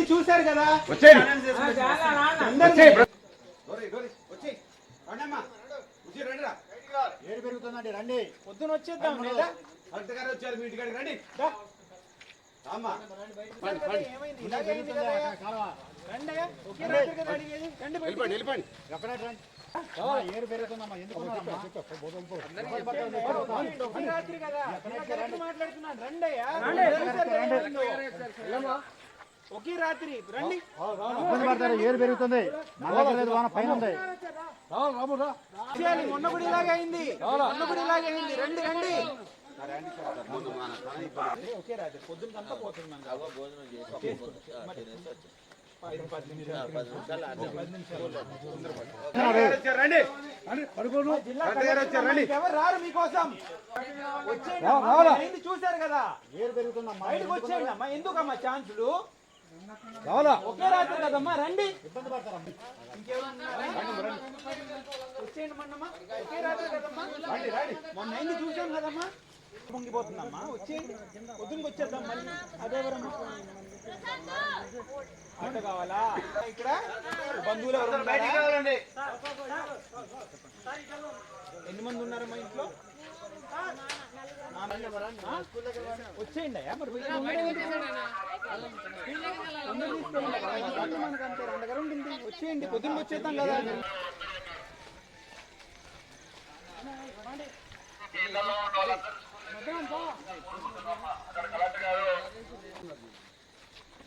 చూసారు కదా ఏడు పెరుగుతుందండి రండి పొద్దున వచ్చేద్దాం లేదా కలెక్టర్ గారు వచ్చారు మీ ఇంటికాడికి రండి ఏరు పెరుగుతుందమ్మా ఎందుకు మాట్లాడుతున్నాను ఒకే రాత్రి రండి ఇబ్బంది పడతారు ఏరు పెరుగుతుంది లేదు వాన పైన ఉంది మొన్న కూడా ఇలాగే అయింది రండి రండి ఒకే రాత్రి పొద్దునంతా పోతున్నాం ఎవరు రారు మీకోసం చూసారు కదా ఏరు పెరుగుతుందమ్మా బయటకు వచ్చేయండి అమ్మా ఎందుకమ్మా ఛాన్సులు ఒకే రాత్రి కదమ్మా రండి ఇబ్బంది పడతారమ్మా వచ్చేయండి మొన్నమ్మా ఒకే రాత్రి కదమ్మా మొన్న అయింది చూసాం కదమ్మా పొంగిపోతుందమ్మా వచ్చేయండి పొద్దునకి వచ్చేద్దాం మళ్ళీ అదేవరమ్మా ఆట కావాలా ఇక్కడ బంధువులు ఎవరు ఎన్ని మంది ఉన్నారమ్మా ఇంట్లో వచ్చేయండి అయ్యా మరి మనకు అంతే 2 గంటలు ఉంటుంది వచ్చేయండి పొద్దున్న వచ్చేద్దాం కదా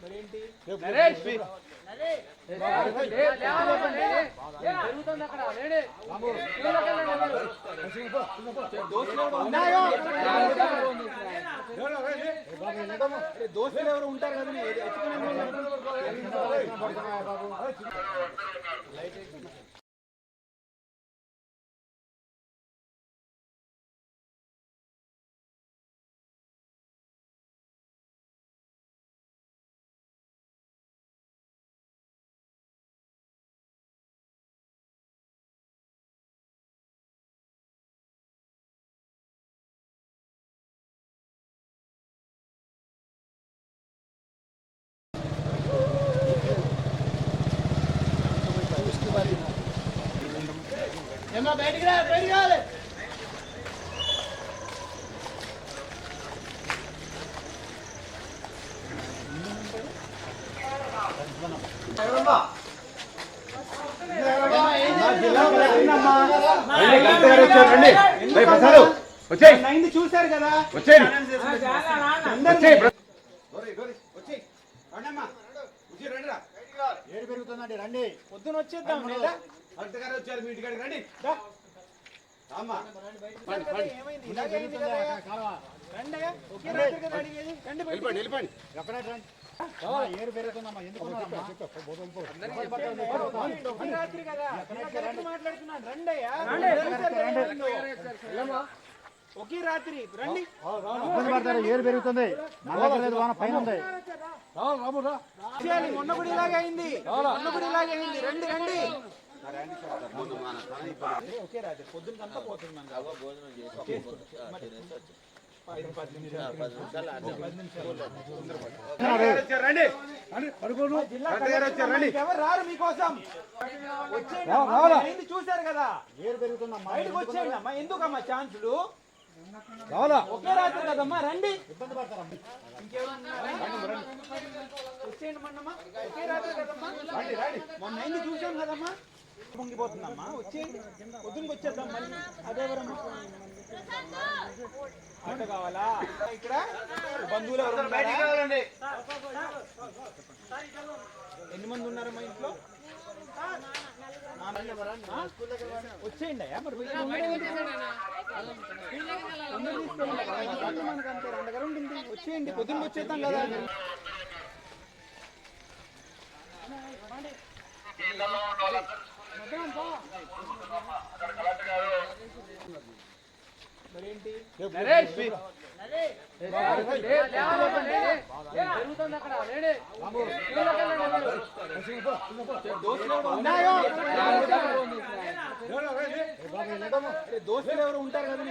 మరేంటి దోస్తులు ఎవరు ఉంటారు కదా బయటికి రావాలి చూసారు కదా ఏడు పెరుగుతుందండి రండి పొద్దున వచ్చేద్దాం లేదా కలెక్టర్ గారు వచ్చారు మీ ఇంటికాడికి రండి ఏరు పెరుగుతుందమ్మా ఎందుకు మాట్లాడుతున్నాను ఒకే రాత్రి రండి ఇబ్బంది పడతారు ఏరు పెరుగుతుంది లేదు వాన పైన ఉంది మొన్న కూడా ఇలాగే అయింది రండి రండి ఒకే రాత్రి పొద్దునంతా పోతున్నాం ఎవరు రారు మీకోసం చూసారు కదా ఏరు పెరుగుతుందమ్మా బయటకు వచ్చేయండి అమ్మా ఎందుకమ్మా ఛాన్సులు ఒకే రాత్రి కదమ్మా రండి ఇబ్బంది పడతారమ్మా వచ్చేయండి మొన్నమ్మా ఒకే రాత్రి కదమ్మా మొన్న అయింది చూసాం కదమ్మా పొంగిపోతుందమ్మా వచ్చేయండి పొద్దునకి వచ్చేద్దాం మళ్ళీ అదేవరమ్మా ఆట కావాలా ఇక్కడ బంధువులు ఎవరు ఎన్ని మంది ఉన్నారమ్మా ఇంట్లో వచ్చేయండి అయ్యా మరి మనకు అంతే 2 గంటలు ఉంటుంది వచ్చేయండి పొద్దున్న వచ్చేద్దాం కదా మరేంటి దోస్తులు ఎవరు ఉంటారు కదా.